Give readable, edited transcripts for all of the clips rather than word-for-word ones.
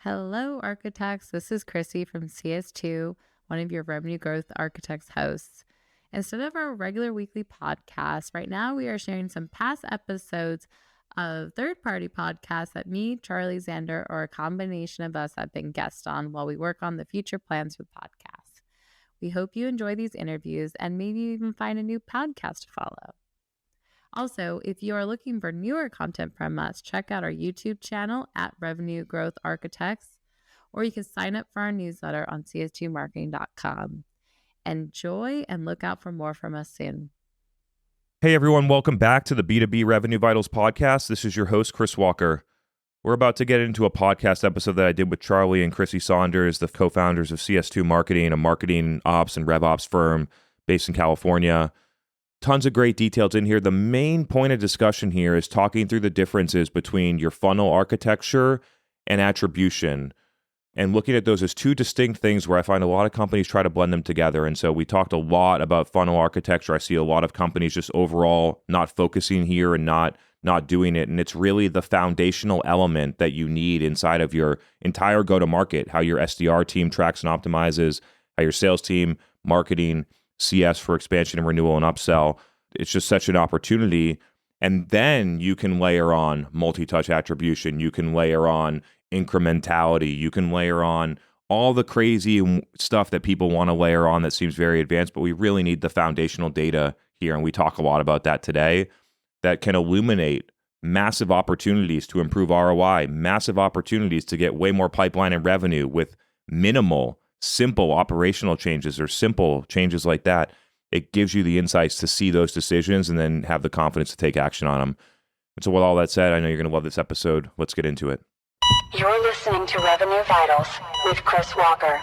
Hello, architects. This is Crissy from CS2, one of your Revenue Growth Architects hosts. Instead of our regular weekly podcast, right now we are sharing some past episodes of third-party podcasts that me, Charlie, Xander, or a combination of us have been guests on while we work on the future plans for the podcast. We hope you enjoy these interviews and maybe even find a new podcast to follow. Also, if you are looking for newer content from us, check out our YouTube channel at Revenue Growth Architects, or you can sign up for our newsletter on cs2marketing.com. Enjoy and look out for more from us soon. Hey everyone, welcome back to the B2B Revenue Vitals podcast. This is your host, Chris Walker. We're about to get into a podcast episode that I did with Charlie and Crissy Saunders, the co-founders of CS2 Marketing, a marketing ops and rev ops firm based in California. Tons of great details in here. The main point of discussion here is talking through the differences between your funnel architecture and attribution, and looking at those as two distinct things where I find a lot of companies try to blend them together. And so we talked a lot about funnel architecture. I see a lot of companies just overall not focusing here and not doing it. And it's really the foundational element that you need inside of your entire go-to-market, how your SDR team tracks and optimizes, how your sales team, marketing, CS for expansion and renewal and upsell. It's just such an opportunity. And then you can layer on multi-touch attribution. You can layer on incrementality. You can layer on all the crazy stuff that people want to layer on that seems very advanced, but we really need the foundational data here. And we talk a lot about that today that can illuminate massive opportunities to improve ROI, massive opportunities to get way more pipeline and revenue with minimal simple operational changes or simple changes like that. It gives you the insights to see those decisions and then have the confidence to take action on them. And so with all that said, I know you're going to love this episode. Let's get into it. You're listening to Revenue Vitals with Chris Walker.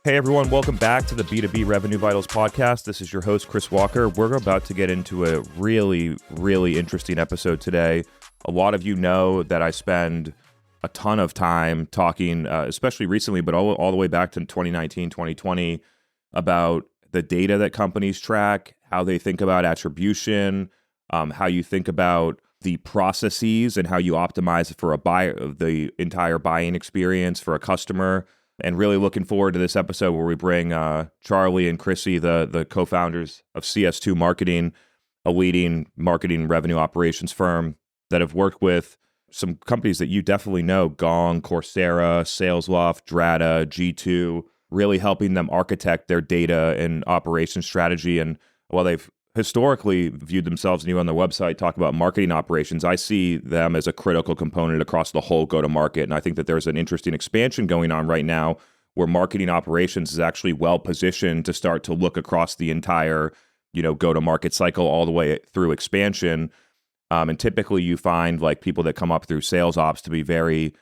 Hey everyone, welcome back to the B2B Revenue Vitals podcast. This is your host, Chris Walker. We're about to get into a really, really interesting episode today. A lot of you know that I spend a ton of time talking, especially recently, but all the way back to 2019, 2020, about the data that companies track, how they think about attribution, how you think about the processes and how you optimize for a buyer, the entire buying experience for a customer. And really looking forward to this episode where we bring Charlie and Crissy, the co-founders of CS2 Marketing, a leading marketing revenue operations firm that have worked with some companies that you definitely know, Gong, Coursera, SalesLoft, Drata, G2, really helping them architect their data and operations strategy. And while they've historically viewed themselves, and even on their website, talk about marketing operations, I see them as a critical component across the whole go-to-market. And I think that there's an interesting expansion going on right now where marketing operations is actually well-positioned to start to look across the entire, go-to-market cycle all the way through expansion. And typically you find like people that come up through sales ops to be very,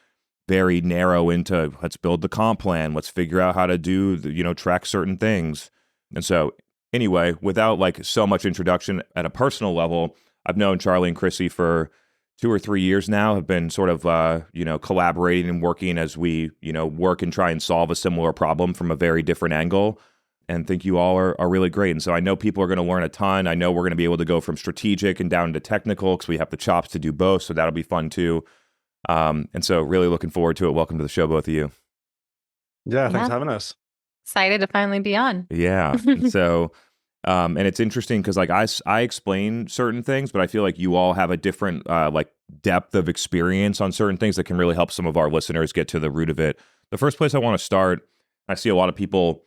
very narrow into let's build the comp plan, let's figure out how to do, track certain things. And so anyway, without like so much introduction at a personal level, I've known Charlie and Crissy for 2 or 3 years now, have been sort of, collaborating and working as we, work and try and solve a similar problem from a very different angle, and think you all are really great. And so I know people are going to learn a ton. I know we're going to be able to go from strategic and down to technical because we have the chops to do both. So that'll be fun too. And so really looking forward to it. Welcome to the show, both of you. Yeah, thanks for having us. Excited to finally be on. Yeah. So, and it's interesting because like I explain certain things, but I feel like you all have a different depth of experience on certain things that can really help some of our listeners get to the root of it. The first place I want to start, I see a lot of people,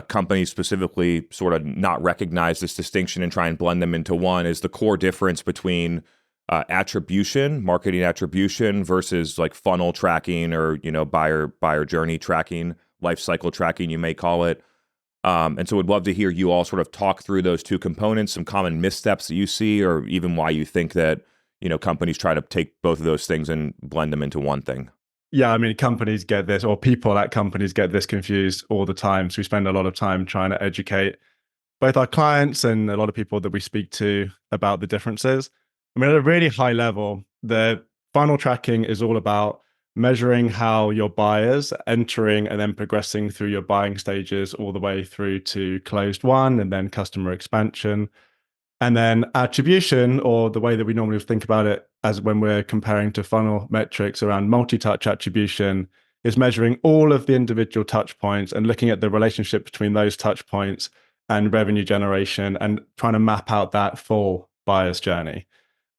companies specifically, sort of not recognize this distinction and try and blend them into one, is the core difference between attribution, marketing attribution versus like funnel tracking or, buyer journey tracking, life cycle tracking, you may call it. And so we'd love to hear you all sort of talk through those two components, some common missteps that you see, or even why you think that, companies try to take both of those things and blend them into one thing. Yeah, I mean, companies get this, or people at companies get this confused all the time. So we spend a lot of time trying to educate both our clients and a lot of people that we speak to about the differences. I mean, at a really high level, the funnel tracking is all about measuring how your buyers are entering and then progressing through your buying stages all the way through to closed won and then customer expansion. And then attribution, or the way that we normally think about it as when we're comparing to funnel metrics around multi-touch attribution, is measuring all of the individual touch points and looking at the relationship between those touch points and revenue generation and trying to map out that full buyer's journey.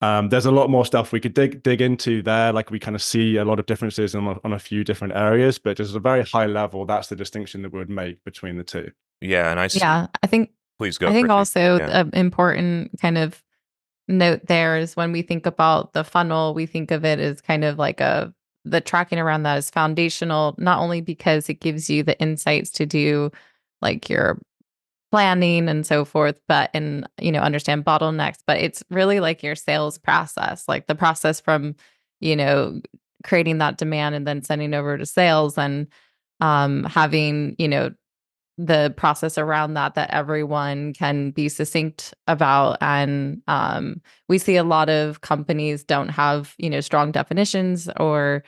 There's a lot more stuff we could dig into there. Like we kind of see a lot of differences on a few different areas, but just at a very high level, that's the distinction that we would make between the two. Yeah, and I see. Yeah, I think Please go. I think Crissy. also Yeah. an important kind of note there is when we think about the funnel, we think of it as kind of like the tracking around that is foundational, not only because it gives you the insights to do like your planning and so forth, but understand bottlenecks, but it's really like your sales process, like the process from, creating that demand and then sending over to sales and having, the process around that everyone can be succinct about. And we see a lot of companies don't have, strong definitions, or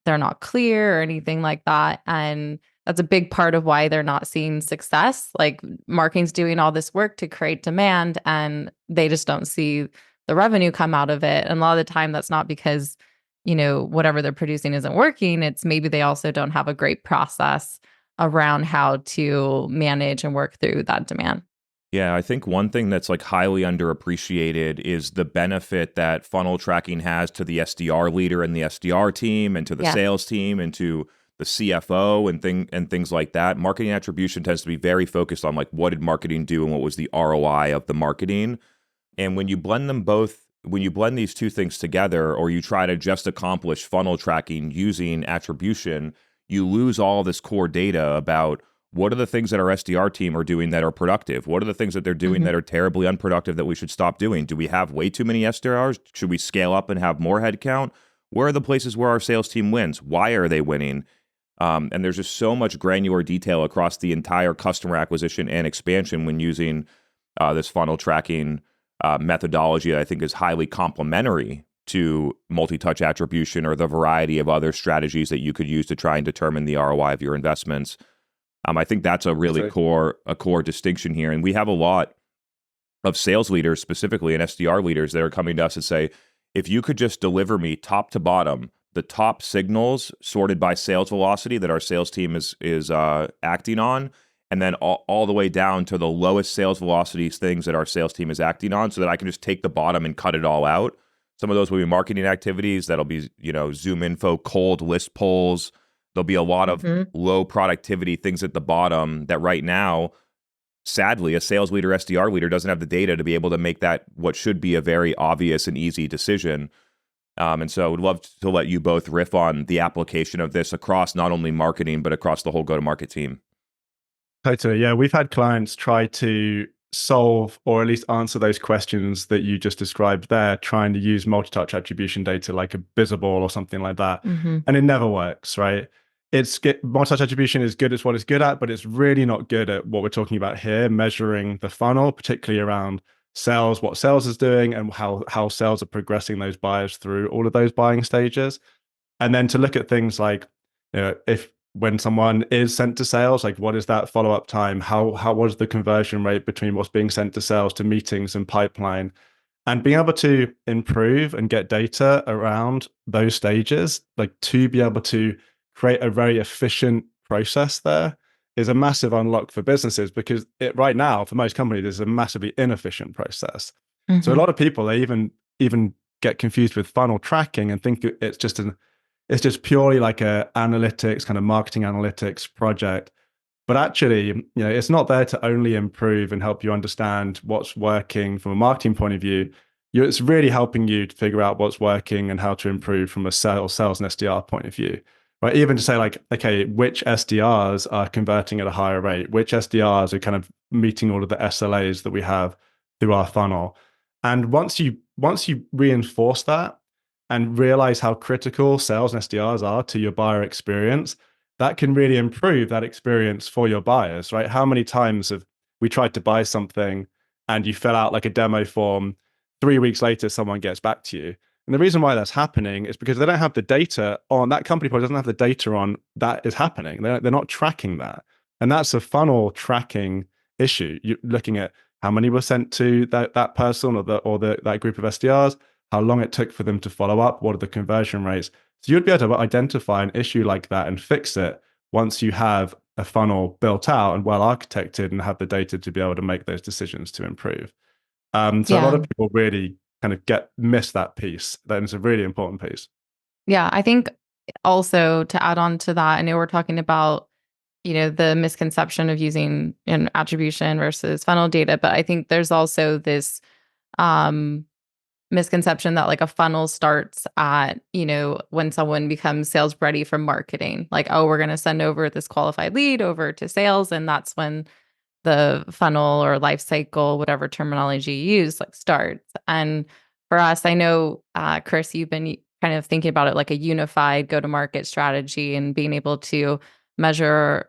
they're not clear or anything like that. And that's a big part of why they're not seeing success. Like marketing's doing all this work to create demand and they just don't see the revenue come out of it. And a lot of the time that's not because, whatever they're producing isn't working. It's maybe they also don't have a great process around how to manage and work through that demand. Yeah, I think one thing that's like highly underappreciated is the benefit that funnel tracking has to the SDR leader and the SDR team and to the sales team and to the CFO and things like that. Marketing attribution tends to be very focused on like what did marketing do and what was the ROI of the marketing. And when you blend these two things together, or you try to just accomplish funnel tracking using attribution, you lose all this core data about what are the things that our SDR team are doing that are productive? What are the things that they're doing that are terribly unproductive that we should stop doing? Do we have way too many SDRs? Should we scale up and have more headcount? Where are the places where our sales team wins? Why are they winning? And there's just so much granular detail across the entire customer acquisition and expansion when using this funnel tracking methodology that I think is highly complementary to multi-touch attribution or the variety of other strategies that you could use to try and determine the ROI of your investments. I think that's a really core distinction here. And we have a lot of sales leaders, specifically and SDR leaders, that are coming to us and say, if you could just deliver me top to bottom, the top signals sorted by sales velocity that our sales team is acting on, and then all the way down to the lowest sales velocities things that our sales team is acting on, so that I can just take the bottom and cut it all out. Some of those will be marketing activities. That'll be, Zoom info, cold list polls. There'll be a lot of low productivity things at the bottom that right now, sadly, a sales leader, SDR leader doesn't have the data to be able to make that what should be a very obvious and easy decision. And so I would love to let you both riff on the application of this across not only marketing, but across the whole go-to-market team. Totally. Yeah, we've had clients try to solve or at least answer those questions that you just described there, trying to use multi-touch attribution data like a visible or something like that. And it never works, right? Multi-touch attribution is good at what it's good at, but it's really not good at what we're talking about here, measuring the funnel, particularly around sales, what sales is doing and how sales are progressing those buyers through all of those buying stages. And then to look at things like, when someone is sent to sales, like what is that follow-up time? What is the conversion rate between what's being sent to sales to meetings and pipeline? And being able to improve and get data around those stages, like to be able to create a very efficient process there is a massive unlock for businesses, because right now, for most companies, is a massively inefficient process. So a lot of people, they even get confused with funnel tracking and think it's just purely like a analytics, kind of marketing analytics project. But actually, it's not there to only improve and help you understand what's working from a marketing point of view. It's really helping you to figure out what's working and how to improve from a sales and SDR point of view. Right? Even to say like, okay, which SDRs are converting at a higher rate? Which SDRs are kind of meeting all of the SLAs that we have through our funnel? And once you reinforce that and realize how critical sales and SDRs are to your buyer experience, that can really improve that experience for your buyers, right? How many times have we tried to buy something and you fill out like a demo form, 3 weeks later, someone gets back to you And the reason why that's happening is because they don't have the data on that company probably doesn't have the data on that is happening. They're not tracking that. And that's a funnel tracking issue. You're looking at how many were sent to that person or that group of SDRs, how long it took for them to follow up, what are the conversion rates. So you'd be able to identify an issue like that and fix it once you have a funnel built out and well architected and have the data to be able to make those decisions to improve. So a lot of people really kind of miss that piece. That is a really important piece. Yeah, I think also to add on to that, I know we're talking about, the misconception of using attribution versus funnel data, but I think there's also this misconception that like a funnel starts at, when someone becomes sales ready from marketing, like, oh, we're going to send over this qualified lead over to sales. And that's when the funnel or life cycle, whatever terminology you use, like starts. And for us, I know, Chris, you've been kind of thinking about it like a unified go-to-market strategy and being able to measure,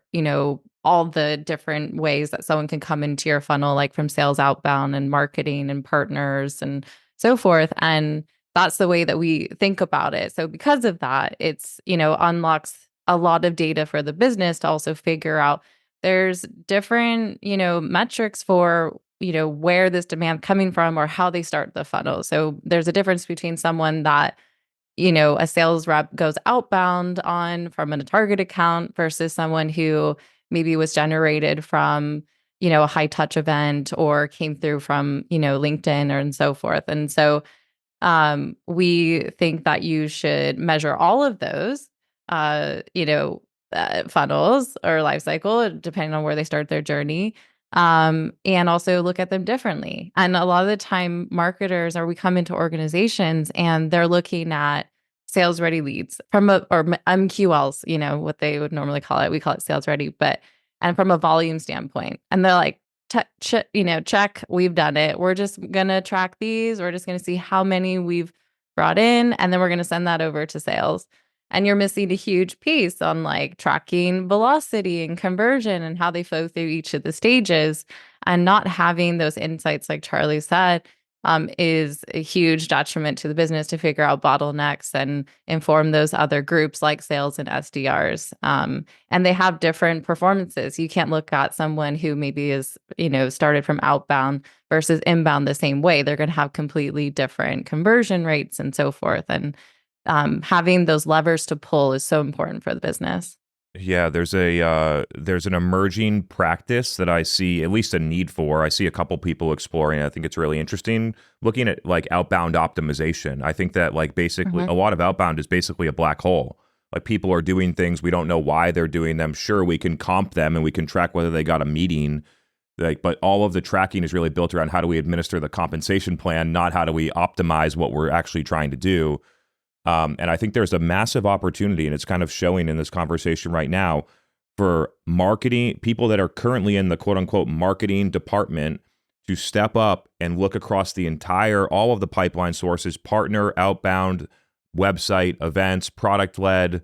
all the different ways that someone can come into your funnel, like from sales outbound and marketing and partners and so forth. And that's the way that we think about it. So because of that, it's, unlocks a lot of data for the business to also figure out there's different, metrics for, where this demand coming from or how they start the funnel. So there's a difference between someone that, a sales rep goes outbound on from a target account versus someone who maybe was generated from, a high touch event or came through from, LinkedIn or and so forth. And so we think that you should measure all of those, funnels or life cycle, depending on where they start their journey. And also look at them differently. And a lot of the time marketers we come into organizations and they're looking at sales ready leads or MQLs, what they would normally call it. We call it sales ready, and from a volume standpoint. And they're like, check, we've done it. We're just going to track these. We're just going to see how many we've brought in. And then we're going to send that over to sales. And you're missing a huge piece on like tracking velocity and conversion and how they flow through each of the stages, and not having those insights, like Charlie said, is a huge detriment to the business to figure out bottlenecks and inform those other groups like sales and SDRs. And they have different performances. You can't look at someone who maybe is, started from outbound versus inbound the same way. They're going to have completely different conversion rates and so forth. And having those levers to pull is so important for the business. Yeah, there's an emerging practice that I see at least a need for. I see a couple people exploring. I think it's really interesting looking at like outbound optimization. I think that like basically a lot of outbound is basically a black hole. Like people are doing things, we don't know why they're doing them. Sure, we can comp them and we can track whether they got a meeting. But all of the tracking is really built around how do we administer the compensation plan, not how do we optimize what we're actually trying to do. And I think there's a massive opportunity, and it's kind of showing in this conversation right now, for marketing people that are currently in the quote unquote marketing department to step up and look across all of the pipeline sources, partner, outbound, website, events, product led.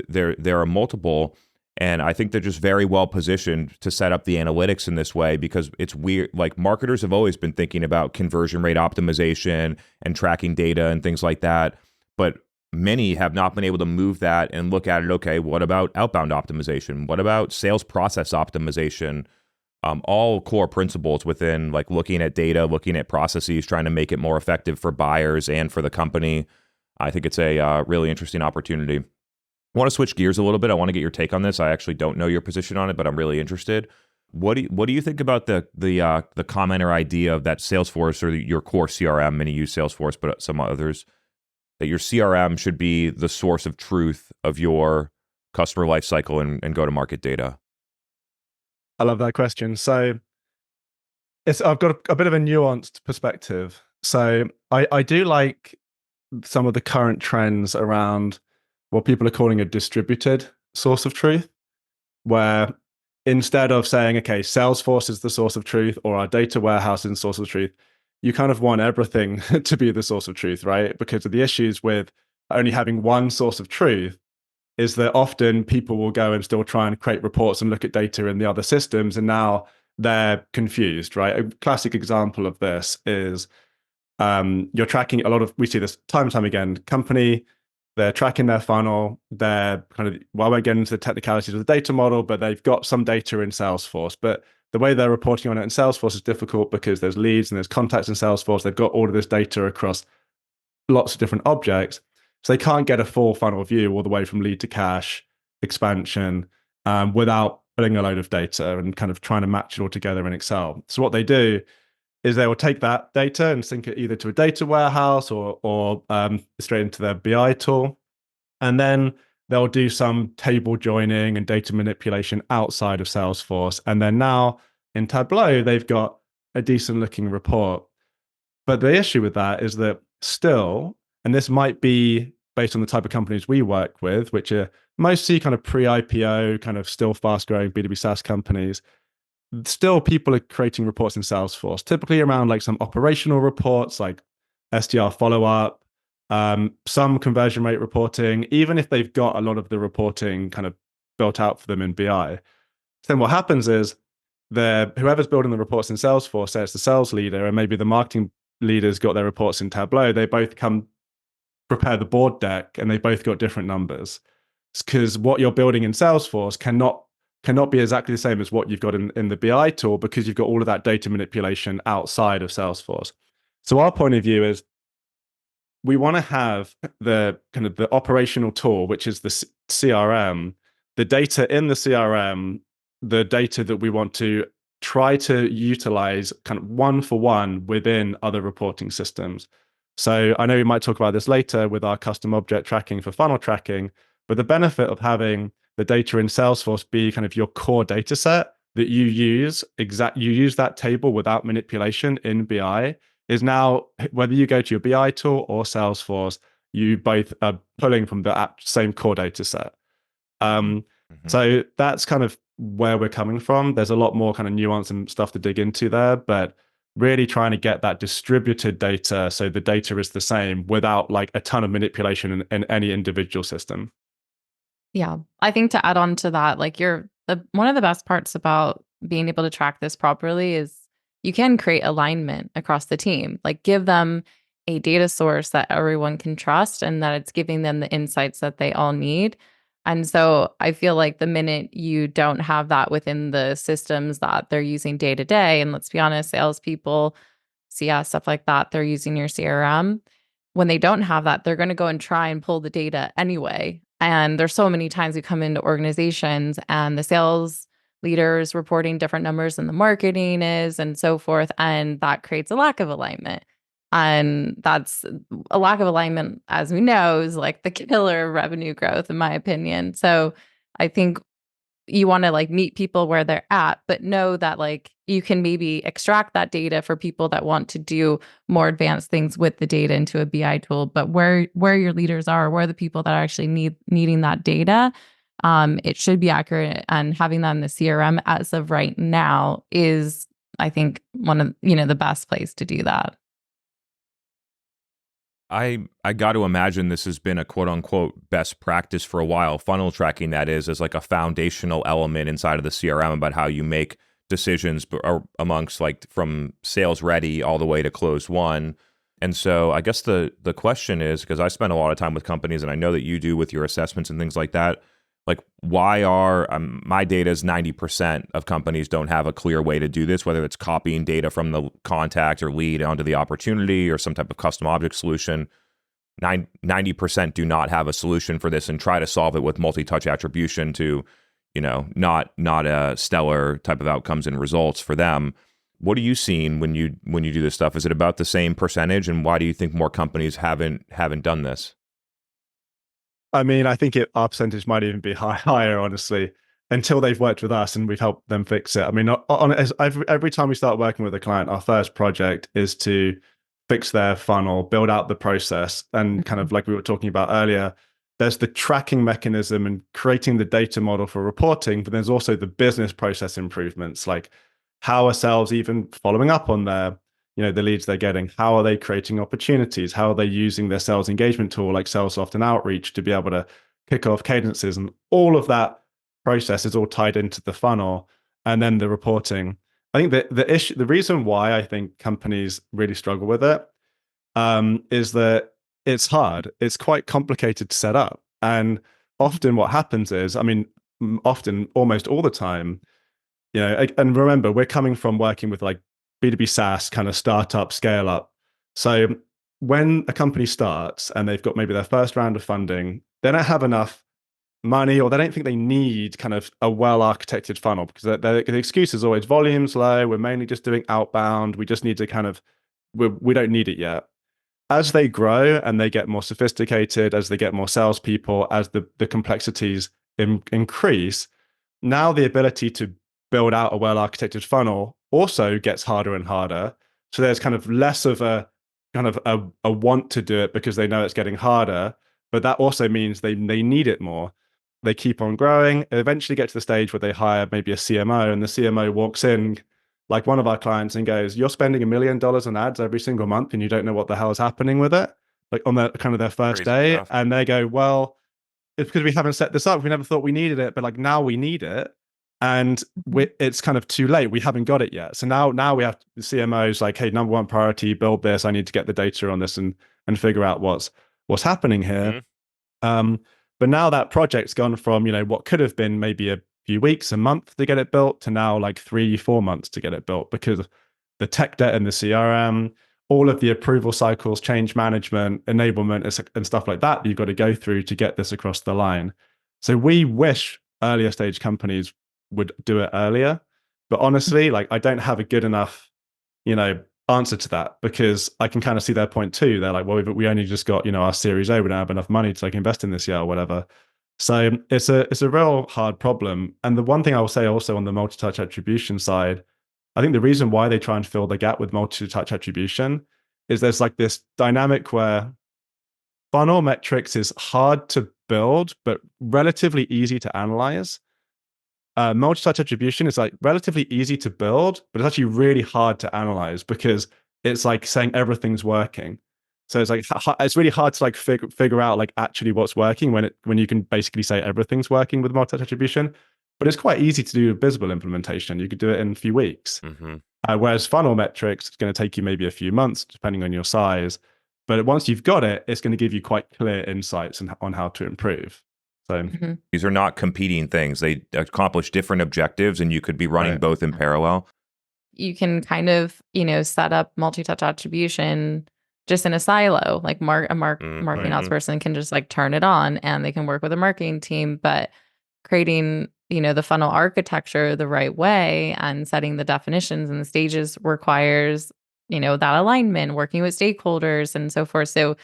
There are multiple. And I think they're just very well positioned to set up the analytics in this way, because it's weird. Like marketers have always been thinking about conversion rate optimization and tracking data and things like that. But many have not been able to move that and look at it. Okay, what about outbound optimization? What about sales process optimization? All core principles within like looking at data, looking at processes, trying to make it more effective for buyers and for the company. I think it's a really interesting opportunity. I want to switch gears a little bit. I want to get your take on this. I actually don't know your position on it, but I'm really interested. What do you think about the comment or idea of that Salesforce or your core CRM? Many use Salesforce, but some others, that your CRM should be the source of truth of your customer lifecycle and go-to-market data? I love that question. So I've got a bit of a nuanced perspective. So I do like some of the current trends around what people are calling a distributed source of truth, where instead of saying, okay, Salesforce is the source of truth or our data warehouse is the source of truth, you kind of want everything to be the source of truth, right? Because of the issues with only having one source of truth is that often people will go and still try and create reports and look at data in the other systems, and now they're confused, right? A classic example of this is You're tracking a lot of, we see this time and time again, company, they're tracking their funnel, they're kind of, well, I won't get into the technicalities of the data model, but they've got some data in Salesforce. But the way they're reporting on it in Salesforce is difficult because there's leads and there's contacts in Salesforce. They've got all of this data across lots of different objects. So they can't get a full funnel view all the way from lead to cash, expansion, without putting a load of data and kind of trying to match it all together in Excel. So what they do is they will take that data and sync it either to a data warehouse or straight into their BI tool. And then they'll do some table joining and data manipulation outside of Salesforce. And then now in Tableau, they've got a decent looking report. But the issue with that is that still, and this might be based on the type of companies we work with, which are mostly kind of pre-IPO, kind of still fast-growing B2B SaaS companies, still people are creating reports in Salesforce, typically around like some operational reports like SDR follow-up, some conversion rate reporting, even if they've got a lot of the reporting kind of built out for them in BI. So then what happens is whoever's building the reports in Salesforce, say it's the sales leader, and maybe the marketing leaders got their reports in Tableau, they both come prepare the board deck and they both got different numbers. Because what you're building in Salesforce cannot be exactly the same as what you've got in the BI tool, because you've got all of that data manipulation outside of Salesforce. So our point of view is we want to have the kind of the operational tool, which is the CRM, the data in the CRM, the data that we want to try to utilize kind of one for one within other reporting systems. So I know we might talk about this later with our custom object tracking for funnel tracking, but the benefit of having the data in Salesforce be kind of your core data set that you use that table without manipulation in BI is now, whether you go to your BI tool or Salesforce, you both are pulling from the same core data set. So that's kind of where we're coming from. There's a lot more kind of nuance and stuff to dig into there, but really trying to get that distributed data so the data is the same without like a ton of manipulation in any individual system. Yeah, I think to add on to that, like one of the best parts about being able to track this properly is you can create alignment across the team, like give them a data source that everyone can trust and that it's giving them the insights that they all need. And so I feel like the minute you don't have that within the systems that they're using day to day, and let's be honest, salespeople, CS, stuff like that, they're using your CRM. When they don't have that, they're going to go and try and pull the data anyway. And there's so many times we come into organizations and the sales leaders reporting different numbers than the marketing is and so forth. And that creates a lack of alignment. And that's a lack of alignment, as we know, is like the killer of revenue growth, in my opinion. So I think you want to like meet people where they're at, but know that like you can maybe extract that data for people that want to do more advanced things with the data into a BI tool. But where your leaders are, where the people that are actually needing that data, it should be accurate. And having that in the CRM as of right now is, I think, one of the best place to do that. I got to imagine this has been a quote unquote best practice for a while. Funnel tracking, that is as like a foundational element inside of the CRM about how you make decisions amongst like from sales ready all the way to close one. And so I guess the question is, because I spend a lot of time with companies and I know that you do with your assessments and things like that, like why are my data is 90% of companies don't have a clear way to do this, whether it's copying data from the contact or lead onto the opportunity or some type of custom object solution. 90% do not have a solution for this and try to solve it with multi-touch attribution to, not a stellar type of outcomes and results for them. What are you seeing when you do this stuff? Is it about the same percentage? And why do you think more companies haven't done this? I mean, I think our percentage might even be higher, honestly, until they've worked with us and we've helped them fix it. I mean, every time we start working with a client, our first project is to fix their funnel, build out the process, and kind of like we were talking about earlier, there's the tracking mechanism and creating the data model for reporting, but there's also the business process improvements, like how are sales even following up on their the leads they're getting? How are they creating opportunities? How are they using their sales engagement tool like Salesloft and Outreach to be able to kick off cadences? And all of that process is all tied into the funnel and then the reporting. I think the reason why I think companies really struggle with it is that it's hard. It's quite complicated to set up. And often what happens is, I mean, often, almost all the time, and remember, we're coming from working with like B2B SaaS kind of startup, scale up. So when a company starts and they've got maybe their first round of funding, they don't have enough money, or they don't think they need kind of a well-architected funnel, because the excuse is always volume's low, we're mainly just doing outbound, we just need to kind of, we don't need it yet. As they grow and they get more sophisticated, as they get more salespeople, as the complexities increase, now the ability to build out a well-architected funnel also gets harder and harder. So there's kind of less of a kind of a want to do it because they know it's getting harder, but that also means they need it more. They keep on growing, eventually get to the stage where they hire maybe a CMO, and the CMO walks in, like one of our clients, and goes, "You're spending $1 million on ads every single month and you don't know what the hell is happening with it," like on their kind of their first day. Stuff. And they go, "Well, it's because we haven't set this up. We never thought we needed it, but like now we need it. And it's kind of too late. We haven't got it yet. So now we have the CMOs like, hey, number one priority, build this. I need to get the data on this and figure out what's happening here." But now that project's gone from, what could have been maybe a few weeks, a month to get it built, to now like 3-4 months to get it built, because the tech debt in the CRM, all of the approval cycles, change management, enablement, and stuff like that you've got to go through to get this across the line. So we wish earlier stage companies would do it earlier, but honestly, like, I don't have a good enough, answer to that, because I can kind of see their point too. They're like, well, we only just got, our Series A, we don't have enough money to like invest in this yet or whatever. So it's a real hard problem. And the one thing I will say also on the multi-touch attribution side, I think the reason why they try and fill the gap with multi-touch attribution is there's like this dynamic where funnel metrics is hard to build, but relatively easy to analyze. Multi-touch attribution is like relatively easy to build, but it's actually really hard to analyze, because it's like saying everything's working. So it's like it's really hard to like figure out like actually what's working when you can basically say everything's working with multi-touch attribution. But it's quite easy to do a visible implementation. You could do it in a few weeks. Whereas funnel metrics, it's going to take you maybe a few months depending on your size. But once you've got it, it's going to give you quite clear insights on how to improve. So these are not competing things. They accomplish different objectives, and you could be running both in parallel. You can kind of, set up multi-touch attribution just in a silo. Like marketing ops person can just like turn it on and they can work with a marketing team, but creating, the funnel architecture the right way and setting the definitions and the stages requires, that alignment, working with stakeholders and so forth. So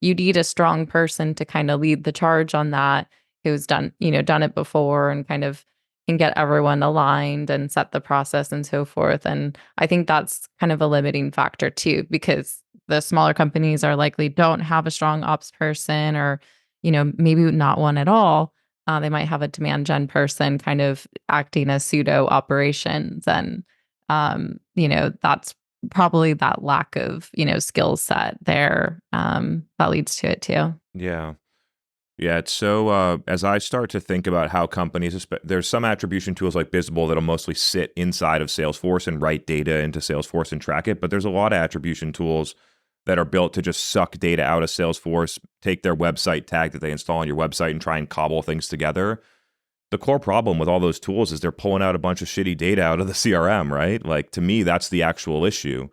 you need a strong person to kind of lead the charge on that, who's done it before and kind of can get everyone aligned and set the process and so forth. And I think that's kind of a limiting factor too, because the smaller companies are likely don't have a strong ops person, or, maybe not one at all. They might have a demand gen person kind of acting as pseudo operations. And, that's probably that lack of, skill set there that leads to it too. Yeah. Yeah, it's so, as I start to think about how companies, there's some attribution tools like Visible that'll mostly sit inside of Salesforce and write data into Salesforce and track it, but there's a lot of attribution tools that are built to just suck data out of Salesforce, take their website tag that they install on your website and try and cobble things together. The core problem with all those tools is they're pulling out a bunch of shitty data out of the CRM, right? Like, to me, that's the actual issue.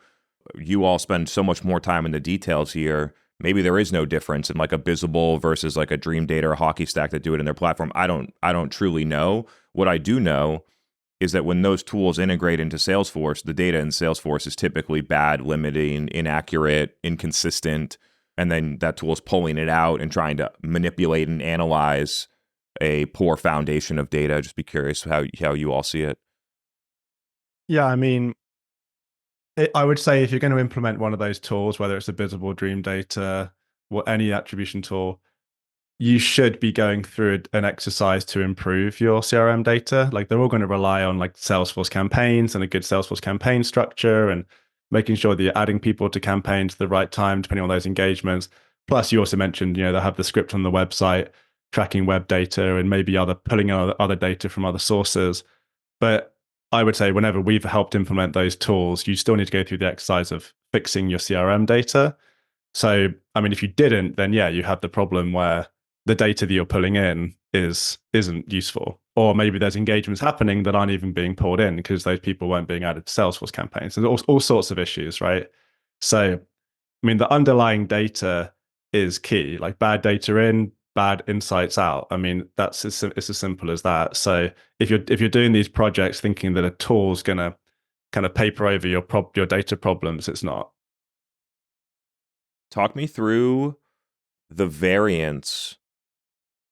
You all spend so much more time in the details here. Maybe there is no difference in like a Visible versus like a Dream Data or a Hockey Stack that do it in their platform. I don't truly know. What I do know is that when those tools integrate into Salesforce, the data in Salesforce is typically bad, limiting, inaccurate, inconsistent, and then that tool is pulling it out and trying to manipulate and analyze a poor foundation of data. Just be curious how you all see it. Yeah, I mean, I would say if you're going to implement one of those tools, whether it's a Visible, Dream Data, or any attribution tool, you should be going through an exercise to improve your CRM data. Like, they're all going to rely on like Salesforce campaigns and a good Salesforce campaign structure, and making sure that you're adding people to campaigns at the right time, depending on those engagements. Plus, you also mentioned, they have the script on the website, tracking web data, and maybe pulling other data from other sources. But I would say whenever we've helped implement those tools, you still need to go through the exercise of fixing your CRM data. So, I mean, if you didn't, then yeah, you have the problem where the data that you're pulling in isn't useful. Or maybe there's engagements happening that aren't even being pulled in because those people weren't being added to Salesforce campaigns. There's all sorts of issues, right? So, I mean, the underlying data is key, like bad data in, bad insights out. I mean, it's as simple as that. So if you're doing these projects thinking that a tool's going to kind of paper over your data problems, it's not. Talk me through the variance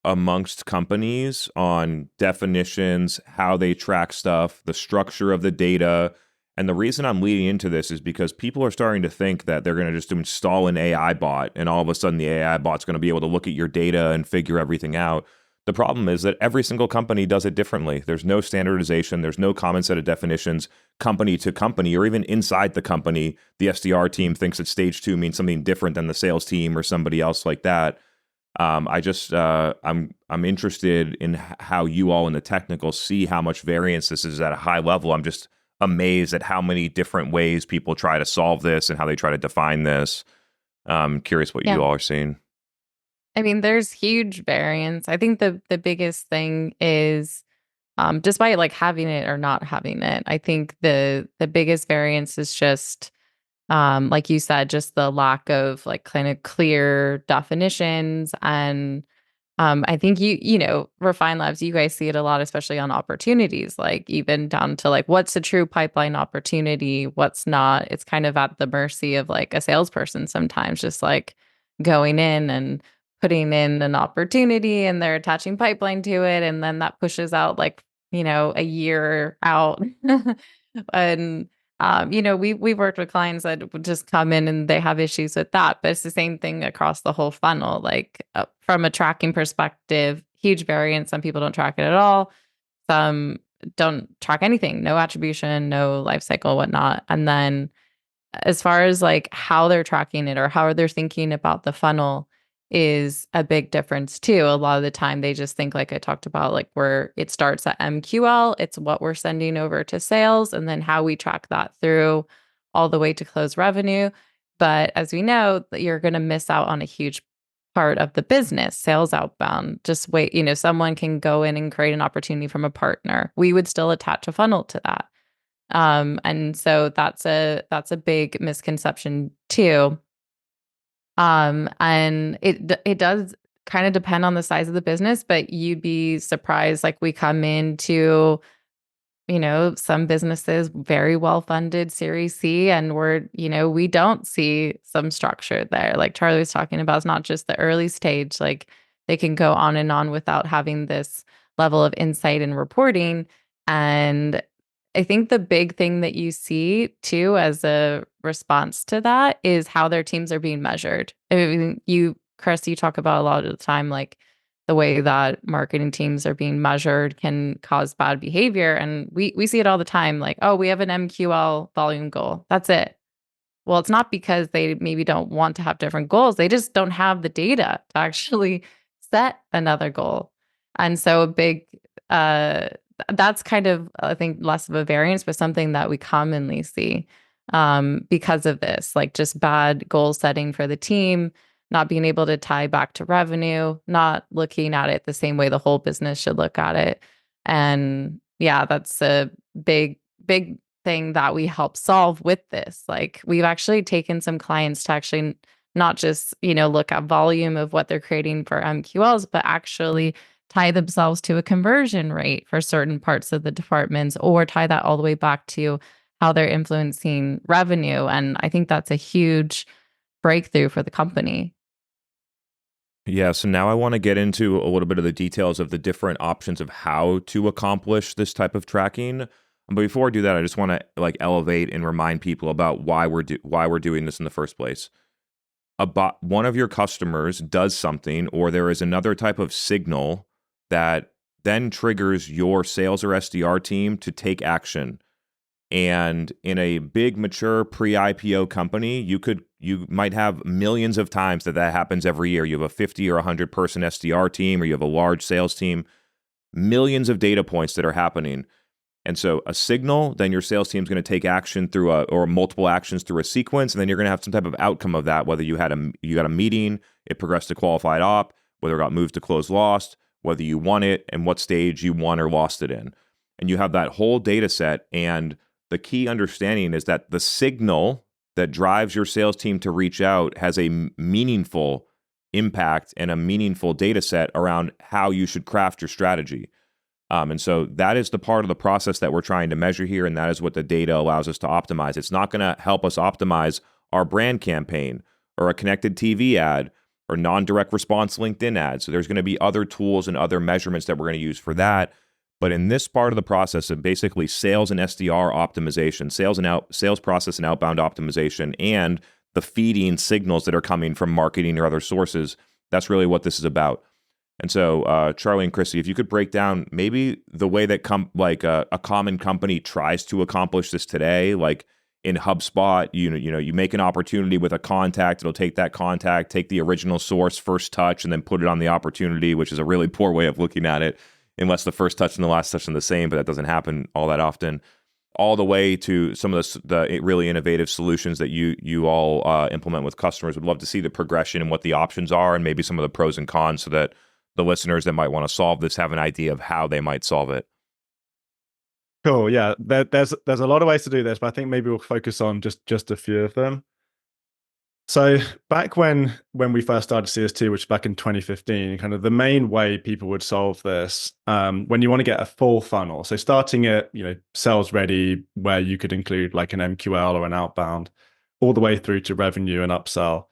amongst companies on definitions, how they track stuff, the structure of the data. And the reason I'm leading into this is because people are starting to think that they're going to just install an AI bot and all of a sudden the AI bot's going to be able to look at your data and figure everything out. The problem is that every single company does it differently. There's no standardization. There's no common set of definitions company to company, or even inside the company. The SDR team thinks that stage 2 means something different than the sales team or somebody else like that. I'm interested in how you all in the technical see how much variance this is at a high level. I'm just amazed at how many different ways people try to solve this and how they try to define this. I'm curious what you all are seeing. I mean, there's huge variance. I think the biggest thing is, despite like having it or not having it, I think the biggest variance is just, like you said, just the lack of like kind of clear definitions. And I think you know, Refine Labs, you guys see it a lot, especially on opportunities, like even down to like what's a true pipeline opportunity, what's not. It's kind of at the mercy of like a salesperson sometimes, just like going in and putting in an opportunity and they're attaching pipeline to it. And then that pushes out like, you know, a year out. And you know, we've worked with clients that would just come in and they have issues with that, but it's the same thing across the whole funnel. Like from a tracking perspective, huge variance. Some people don't track it at all. Some don't track anything, no attribution, no life cycle, whatnot. And then as far as like how they're tracking it or how they're thinking about the funnel is a big difference too. A lot of the time they just think, like I talked about, like where it starts at MQL, it's what we're sending over to sales and then how we track that through all the way to close revenue. But as we know, you're going to miss out on a huge part of the business, sales outbound. Just wait, you know, someone can go in and create an opportunity from a partner. We would still attach a funnel to that. And so that's a big misconception too. And it does kind of depend on the size of the business, but you'd be surprised. Like we come into, you know, some businesses very well funded Series C, and we don't see some structure there. Like Charlie was talking about, it's not just the early stage. Like they can go on and on without having this level of insight and reporting. And I think the big thing that you see too as a response to that is how their teams are being measured. I mean, Chris, you talk about a lot of the time, like the way that marketing teams are being measured can cause bad behavior. And we see it all the time. Like, oh, we have an MQL volume goal. That's it. Well, it's not because they maybe don't want to have different goals. They just don't have the data to actually set another goal. And so a big, that's kind of, I think, less of a variance, but something that we commonly see because of this, like just bad goal setting for the team, not being able to tie back to revenue, not looking at it the same way the whole business should look at it. And yeah, that's a big thing that we help solve with this. Like we've actually taken some clients to actually not just, look at volume of what they're creating for MQLs, but actually tie themselves to a conversion rate for certain parts of the departments, or tie that all the way back to how they're influencing revenue. And I think that's a huge breakthrough for the company. Yeah, so now I want to get into a little bit of the details of the different options of how to accomplish this type of tracking. But before I do that, I just want to elevate and remind people about why we're doing this in the first place. One of your customers does something, or there is another type of signal that then triggers your sales or SDR team to take action. And in a big, mature pre-IPO company, you might have millions of times that happens every year. You have a 50 or 100 person SDR team, or you have a large sales team, millions of data points that are happening. And so a signal, then your sales team's going to take action through or multiple actions through a sequence, and then you're going to have some type of outcome of that, whether you got a meeting, it progressed to qualified op, whether it got moved to closed lost, whether you won it, and what stage you won or lost it in. And you have that whole data set, and the key understanding is that the signal that drives your sales team to reach out has a meaningful impact and a meaningful data set around how you should craft your strategy. And so that is the part of the process that we're trying to measure here, and that is what the data allows us to optimize. It's not going to help us optimize our brand campaign or a connected TV ad or non-direct response LinkedIn ad. So there's going to be other tools and other measurements that we're going to use for that. But in this part of the process of basically sales and SDR optimization, sales process and outbound optimization, and the feeding signals that are coming from marketing or other sources, that's really what this is about. And so, Charlie and Crissy, if you could break down maybe the way that a common company tries to accomplish this today, like in HubSpot, you make an opportunity with a contact, it'll take that contact, take the original source, first touch, and then put it on the opportunity, which is a really poor way of looking at it, unless the first touch and the last touch are the same, but that doesn't happen all that often. All the way to some of the really innovative solutions that you all implement with customers. Would love to see the progression and what the options are, and maybe some of the pros and cons, so that the listeners that might want to solve this have an idea of how they might solve it. Cool. Yeah, there's a lot of ways to do this, but I think maybe we'll focus on just a few of them. So back when we first started CS2, which was back in 2015, kind of the main way people would solve this, when you want to get a full funnel, so starting at sales ready, where you could include like an MQL or an outbound, all the way through to revenue and upsell.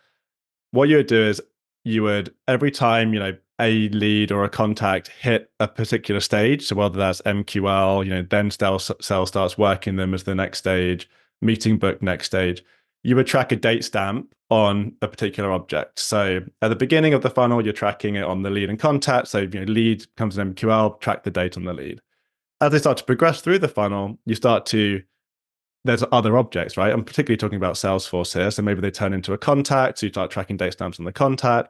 What you would do is you would, every time a lead or a contact hit a particular stage, so whether that's MQL, then sales starts working them as the next stage, meeting book next stage, you would track a date stamp on a particular object. So at the beginning of the funnel, you're tracking it on the lead and contact. So lead comes in MQL, track the date on the lead. As they start to progress through the funnel, there's other objects, right? I'm particularly talking about Salesforce here. So maybe they turn into a contact, so you start tracking date stamps on the contact.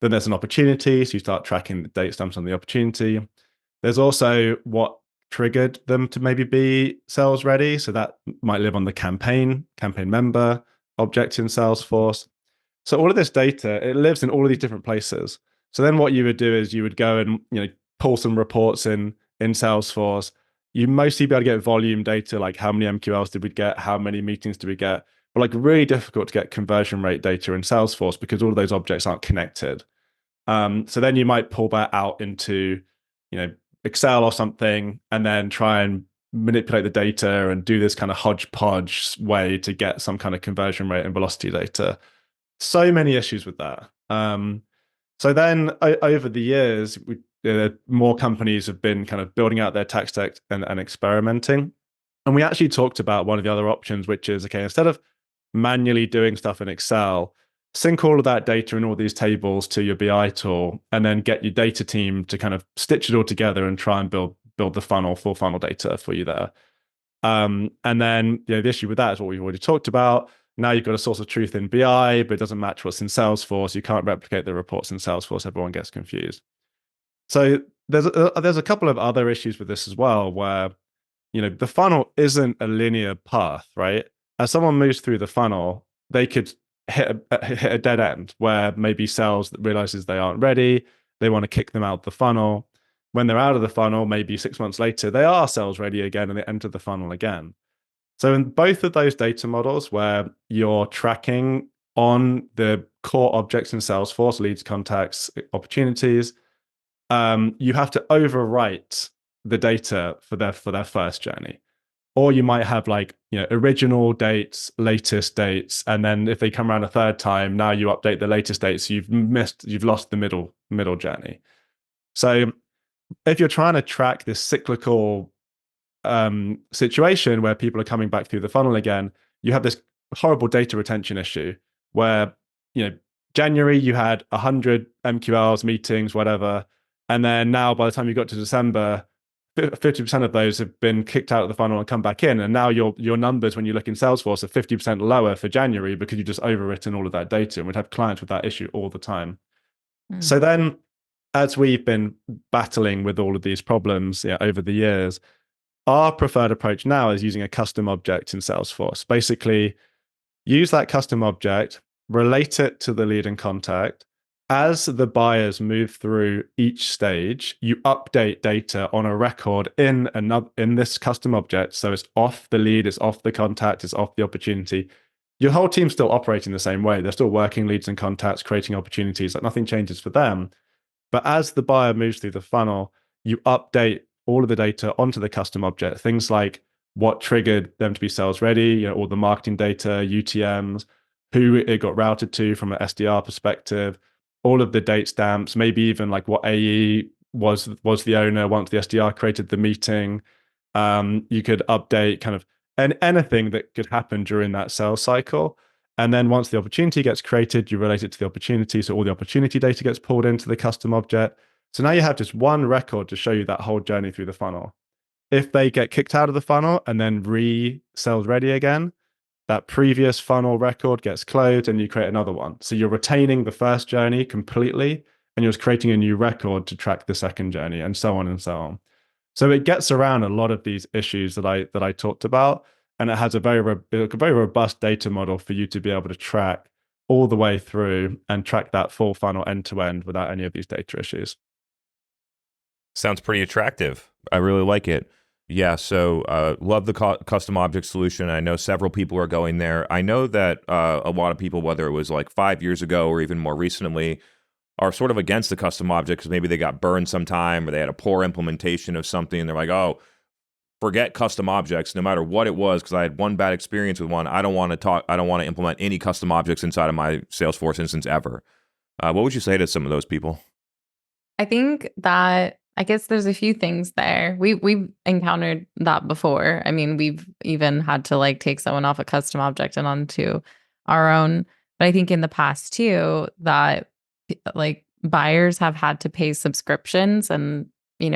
Then there's an opportunity, so you start tracking the date stamps on the opportunity. There's also what triggered them to maybe be sales ready. So that might live on the campaign member object in Salesforce. So all of this data, it lives in all of these different places. So then what you would do is you would go and pull some reports in Salesforce. You mostly be able to get volume data, like how many MQLs did we get, how many meetings did we get, but like really difficult to get conversion rate data in Salesforce because all of those objects aren't connected. So then you might pull that out into Excel or something, and then try and manipulate the data and do this kind of hodgepodge way to get some kind of conversion rate and velocity data. So many issues with that. So then over the years, more companies have been kind of building out their tech stack and experimenting. And we actually talked about one of the other options, which is, okay, instead of manually doing stuff in Excel, sync all of that data in all these tables to your BI tool, and then get your data team to kind of stitch it all together and try and build the full funnel data for you there. And then the issue with that is what we've already talked about. Now you've got a source of truth in BI, but it doesn't match what's in Salesforce. You can't replicate the reports in Salesforce. Everyone gets confused. So there's a couple of other issues with this as well, where the funnel isn't a linear path, right? As someone moves through the funnel, they could hit a dead end where maybe sales realizes they aren't ready. They want to kick them out the funnel. When they're out of the funnel, maybe 6 months later, they are sales ready again and they enter the funnel again. So in both of those data models where you're tracking on the core objects in Salesforce, leads, contacts, opportunities, you have to overwrite the data for their first journey. Or you might have original dates, latest dates, and then if they come around a third time, now you update the latest dates. So you've lost the middle journey. So if you're trying to track this cyclical situation where people are coming back through the funnel again, you have this horrible data retention issue where January you had 100 MQLs, meetings, whatever, and then now by the time you got to December, 50% of those have been kicked out of the funnel and come back in, and now your numbers when you look in Salesforce are 50% lower for January because you've just overwritten all of that data, and we'd have clients with that issue all the time. So then, as we've been battling with all of these problems over the years, our preferred approach now is using a custom object in Salesforce. Basically, use that custom object, relate it to the lead and contact. As the buyers move through each stage, you update data on a record in this custom object. So it's off the lead, it's off the contact, it's off the opportunity. Your whole team's still operating the same way. They're still working leads and contacts, creating opportunities. Like nothing changes for them. But as the buyer moves through the funnel, you update all of the data onto the custom object. Things like what triggered them to be sales ready, all the marketing data, UTMs, who it got routed to from an SDR perspective, all of the date stamps, maybe even like what AE was the owner once the SDR created the meeting. You could update kind of anything that could happen during that sales cycle. And then once the opportunity gets created, you relate it to the opportunity. So all the opportunity data gets pulled into the custom object. So now you have just one record to show you that whole journey through the funnel. If they get kicked out of the funnel and then sales ready again, that previous funnel record gets closed and you create another one. So you're retaining the first journey completely and you're just creating a new record to track the second journey, and so on and so on. So it gets around a lot of these issues that I talked about, and it has a very robust data model for you to be able to track all the way through and track that full funnel end to end without any of these data issues. Sounds pretty attractive. I really like it. Yeah, so love the custom object solution. I know several people are going there. I know that a lot of people, whether it was like 5 years ago or even more recently, are sort of against the custom object because maybe they got burned sometime or they had a poor implementation of something. And they're like, oh, forget custom objects, no matter what it was, because I had one bad experience with one. I don't want to implement any custom objects inside of my Salesforce instance ever. What would you say to some of those people? I think that I guess there's a few things there. We've encountered that before. I mean, we've even had to like take someone off a custom object and onto our own. But I think in the past too, that like buyers have had to pay subscriptions and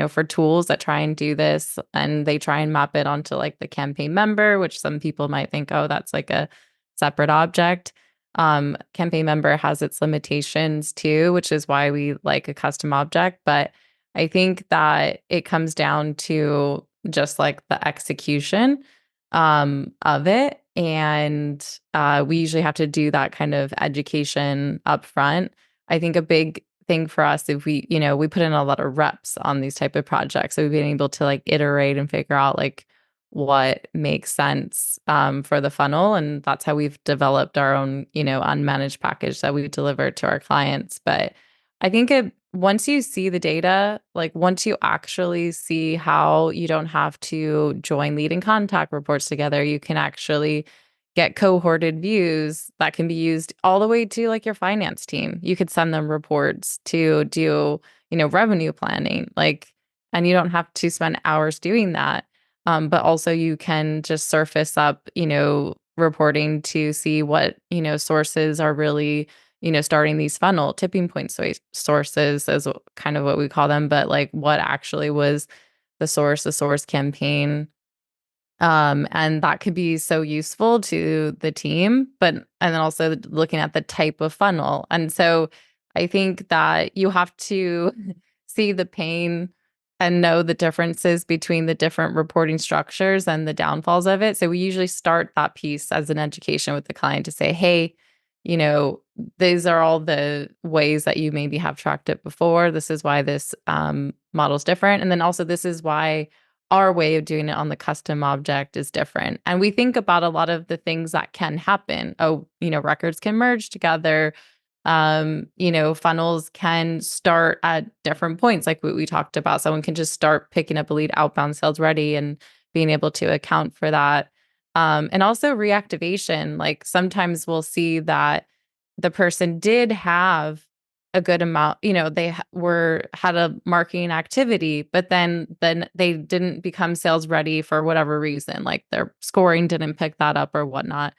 for tools that try and do this, and they try and map it onto like the campaign member, which some people might think, oh, that's like a separate object. Campaign member has its limitations too, which is why we like a custom object. But I think that it comes down to just like the execution of it. And we usually have to do that kind of education up front. I think a big thing for us, if we put in a lot of reps on these type of projects, so we've been able to like iterate and figure out like what makes sense for the funnel. And that's how we've developed our own, unmanaged package that we deliver to our clients. But I think once you see the data, like once you actually see how you don't have to join lead and contact reports together, you can actually get cohorted views that can be used all the way to like your finance team. You could send them reports to do, revenue planning, and you don't have to spend hours doing that. But also you can just surface up, reporting to see what, sources are really, starting these funnel tipping point sources is kind of what we call them, but like what actually was the source campaign. And that could be so useful to the team, and then also looking at the type of funnel. And so I think that you have to see the pain and know the differences between the different reporting structures and the downfalls of it. So we usually start that piece as an education with the client to say, hey, these are all the ways that you maybe have tracked it before. This is why this model is different. And then also this is why our way of doing it on the custom object is different. And we think about a lot of the things that can happen. Oh, records can merge together. Funnels can start at different points, like what we talked about. Someone can just start picking up a lead outbound sales ready and being able to account for that. And also reactivation, like sometimes we'll see that the person did have a good amount, they had a marketing activity, but then they didn't become sales ready for whatever reason, like their scoring didn't pick that up or whatnot.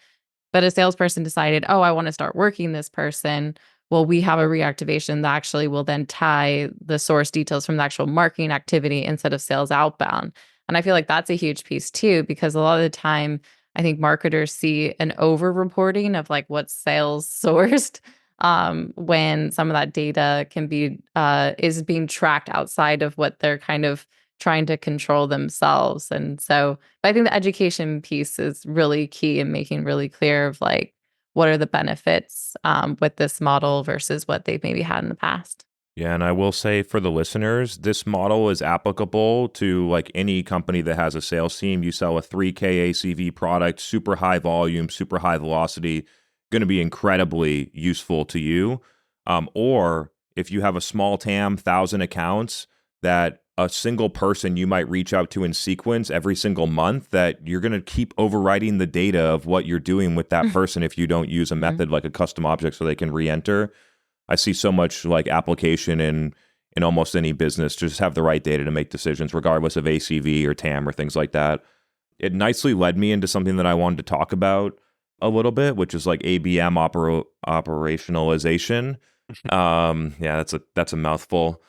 But a salesperson decided, oh, I want to start working this person. Well, we have a reactivation that actually will then tie the source details from the actual marketing activity instead of sales outbound. And I feel like that's a huge piece too, because a lot of the time, I think marketers see an over reporting of like what's sales sourced when some of that data can be is being tracked outside of what they're kind of trying to control themselves. And so, but I think the education piece is really key in making really clear of like, what are the benefits with this model versus what they've maybe had in the past. Yeah, and I will say for the listeners, this model is applicable to like any company that has a sales team. You sell a 3K ACV product, super high volume, super high velocity, going to be incredibly useful to you. Or if you have a small TAM, 1,000 accounts that a single person you might reach out to in sequence every single month, that you're going to keep overwriting the data of what you're doing with that person if you don't use a method like a custom object so they can re-enter. I see so much like application in almost any business to just have the right data to make decisions, regardless of ACV or TAM or things like that. It nicely led me into something that I wanted to talk about a little bit, which is like ABM operationalization. Yeah, that's a mouthful.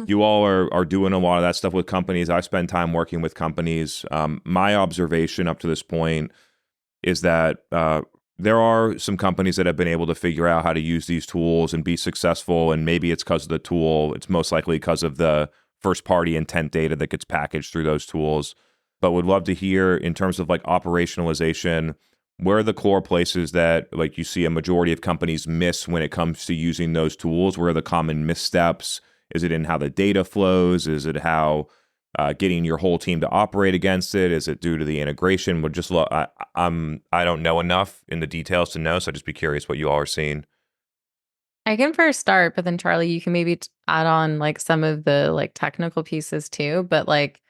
You all are doing a lot of that stuff with companies. I spend time working with companies. My observation up to this point is that there are some companies that have been able to figure out how to use these tools and be successful, and maybe it's because of the tool. It's most likely because of the first-party intent data that gets packaged through those tools. But would love to hear, in terms of like operationalization, where are the core places that like you see a majority of companies miss when it comes to using those tools? Where are the common missteps? Is it in how the data flows? Is it how getting your whole team to operate against it? Is it due to the integration? Would just I don't know enough in the details to know, so I'd just be curious what you all are seeing. I can first start, but then Charlie, you can maybe add on like some of the like technical pieces too. But like,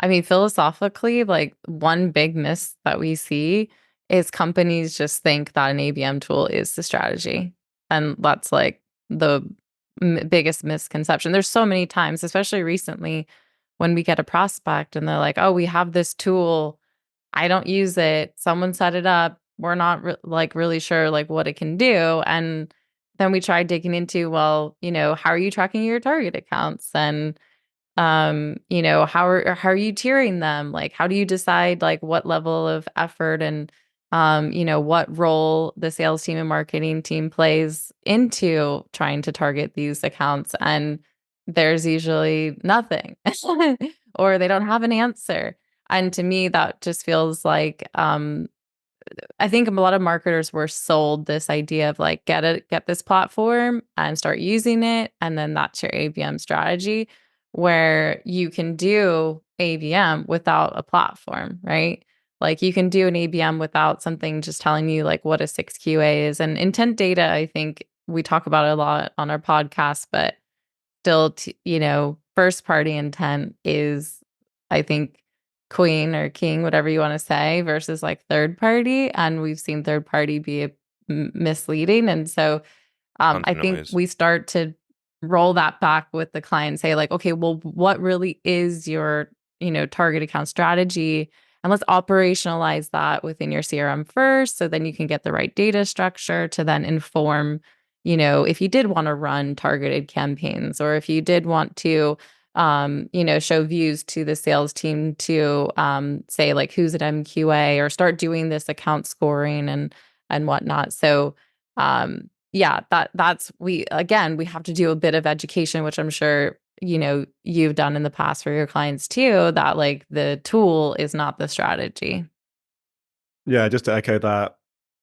I mean, philosophically, like one big miss that we see is companies just think that an ABM tool is the strategy. And that's like the biggest misconception. There's so many times, especially recently, when we get a prospect and they're like, oh, we have this tool. I don't use it. Someone set it up. We're not really sure like what it can do. And then we try digging into, well, how are you tracking your target accounts? And, how are you tiering them? Like, how do you decide like what level of effort and, what role the sales team and marketing team plays into trying to target these accounts? And there's usually nothing or they don't have an answer. And to me, that just feels like, I think a lot of marketers were sold this idea of like, get this platform and start using it. And then that's your ABM strategy, where you can do ABM without a platform, right? Like you can do an ABM without something just telling you like what a 6QA is. And intent data, I think we talk about it a lot on our podcast, but still, first party intent is, I think, queen or king, whatever you want to say, versus like third party. And we've seen third party be misleading. And so I think we start to roll that back with the client, say like, okay, well, what really is your, target account strategy? And let's operationalize that within your CRM first. So then you can get the right data structure to then inform, if you did want to run targeted campaigns, or if you did want to, show views to the sales team to say like who's at MQA, or start doing this account scoring and whatnot. So that's we have to do a bit of education, which I'm sure you've done in the past for your clients too, that like the tool is not the strategy. Yeah, just to echo that,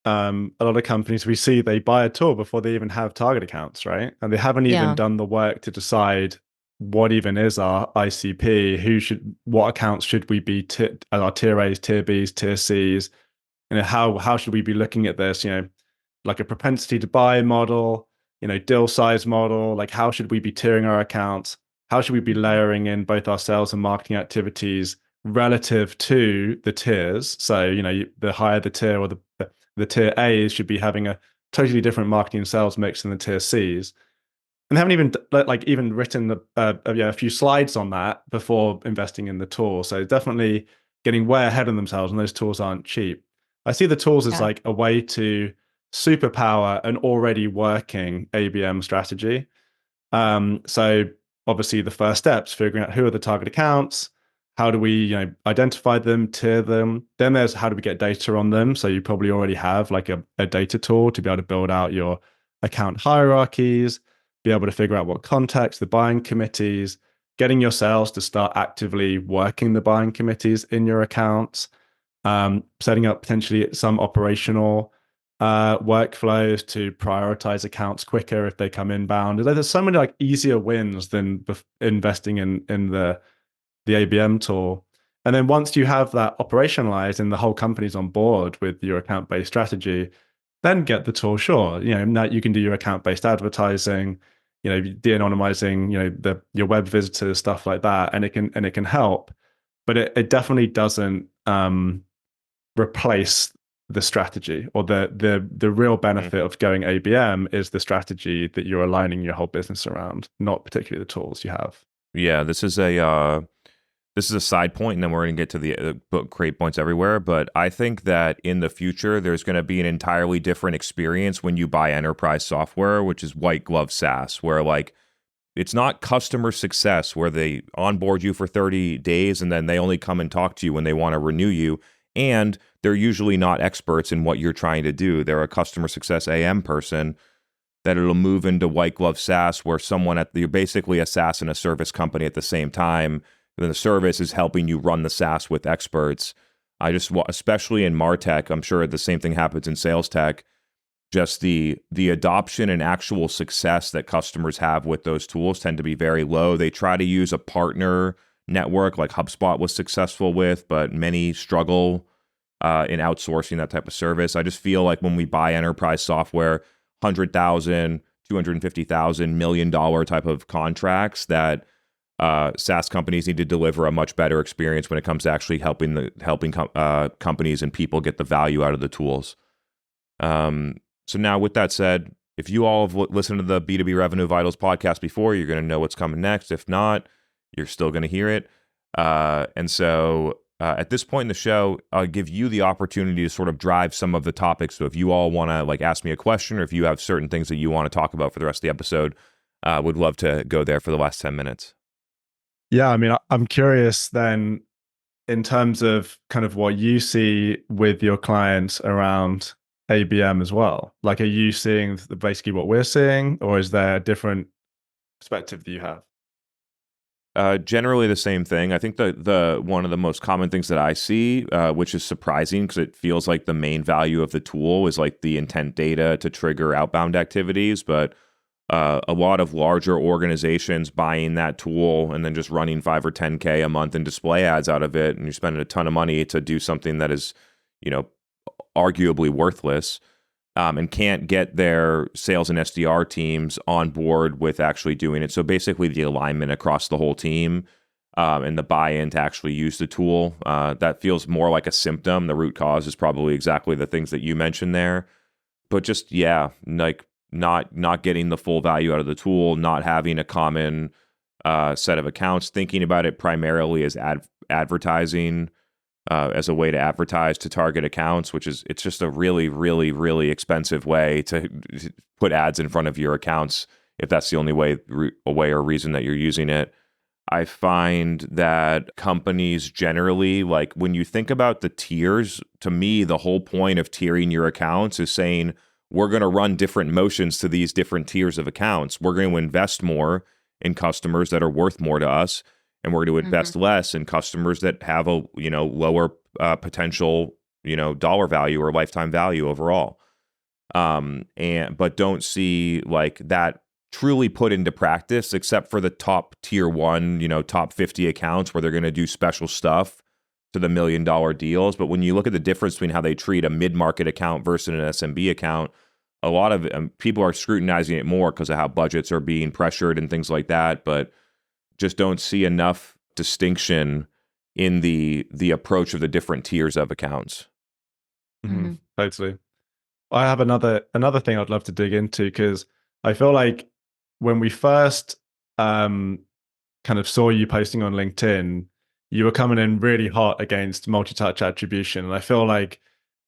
a lot of companies we see, they buy a tool before they even have target accounts, right? And they haven't even done the work to decide what even is our ICP, what accounts should we be our tier A's, tier B's, tier C's, how should we be looking at this, like a propensity to buy model, deal size model, like how should we be tiering our accounts? How should we be layering in both our sales and marketing activities relative to the tiers? So, the higher the tier, or the tier A's should be having a totally different marketing and sales mix than the tier C's. And they haven't even written a few slides on that before investing in the tool. So definitely getting way ahead of themselves, and those tools aren't cheap. I see the tools as like a way to superpower an already working ABM strategy. So obviously the first steps, figuring out who are the target accounts, how do we identify them, tier them. Then there's how do we get data on them. So you probably already have like a data tool to be able to build out your account hierarchies, be able to figure out what contacts, the buying committees, getting your sales to start actively working the buying committees in your accounts, setting up potentially some operational workflows to prioritize accounts quicker if they come inbound. There's so many like easier wins than investing in the ABM tool. And then once you have that operationalized and the whole company's on board with your account-based strategy, then get the tool. Sure, now you can do your account-based advertising, de-anonymizing, your web visitors, stuff like that, and it can help, but it definitely doesn't replace the strategy, or the real benefit of going ABM is the strategy that you're aligning your whole business around, not particularly the tools you have. Yeah, this is a side point, and then we're going to get to the book create points everywhere. But I think that in the future, there's going to be an entirely different experience when you buy enterprise software, which is white glove SaaS, where like it's not customer success where they onboard you for 30 days and then they only come and talk to you when they want to renew you. And they're usually not experts in what you're trying to do. They're a customer success AM person. That it'll move into white glove SaaS, where you're basically a SaaS and a service company at the same time. Then the service is helping you run the SaaS with experts. Especially in MarTech, I'm sure the same thing happens in sales tech. Just the adoption and actual success that customers have with those tools tend to be very low. They try to use a partner network like HubSpot was successful with, but many struggle in outsourcing that type of service. I just feel like when we buy enterprise software, $100,000, $250,000, $1 million type of contracts, that SaaS companies need to deliver a much better experience when it comes to actually helping companies and people get the value out of the tools. So now, with that said, if you all have listened to the B2B Revenue Vitals podcast before, you're going to know what's coming next. If not, you're still going to hear it. And so at this point in the show, I'll give you the opportunity to sort of drive some of the topics. So if you all want to like ask me a question, or if you have certain things that you want to talk about for the rest of the episode, would love to go there for the last 10 minutes. Yeah, I mean, I'm curious then, in terms of kind of what you see with your clients around ABM as well. Like, are you seeing basically what we're seeing, or is there a different perspective that you have? Generally the same thing. I think the one of the most common things that I see, which is surprising because it feels like the main value of the tool is like the intent data to trigger outbound activities, but a lot of larger organizations buying that tool and then just running 5 or 10K a month in display ads out of it, and you're spending a ton of money to do something that is, arguably worthless, and can't get their sales and SDR teams on board with actually doing it. So basically the alignment across the whole team and the buy-in to actually use the tool, that feels more like a symptom. The root cause is probably exactly the things that you mentioned there. But just, like not getting the full value out of the tool, not having a common set of accounts, thinking about it primarily as advertising, as a way to advertise to target accounts, it's just a really, really, really expensive way to put ads in front of your accounts if that's the only way or reason that you're using it. I find that companies generally, like when you think about the tiers, to me, the whole point of tiering your accounts is saying, we're going to run different motions to these different tiers of accounts. We're going to invest more in customers that are worth more to us, and we're going to invest less in customers that have a lower potential dollar value or lifetime value overall. But don't see like that truly put into practice, except for the top tier 1, top 50 accounts where they're going to do special stuff to the $1 million deals. But when you look at the difference between how they treat a mid-market account versus an SMB account, a lot of people are scrutinizing it more because of how budgets are being pressured and things like that, but just don't see enough distinction in the approach of the different tiers of accounts. Totally. I have another thing I'd love to dig into, because I feel like when we first kind of saw you posting on LinkedIn, you were coming in really hot against multi-touch attribution. And I feel like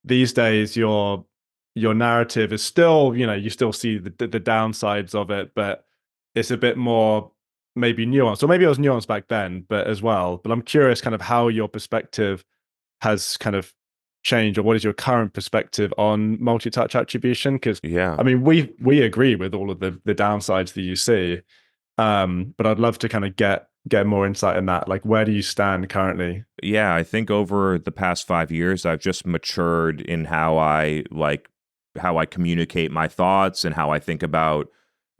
these days your narrative is still, you still see the downsides of it, but it's a bit more maybe nuanced, or maybe it was nuanced back then, but as well. But I'm curious kind of how your perspective has kind of changed, or what is your current perspective on multi-touch attribution? Because I mean, we agree with all of the downsides that you see, but I'd love to kind of get get more insight in that. Like, where do you stand currently? Yeah, I think over the past 5 years, I've just matured in how I communicate my thoughts and how I think about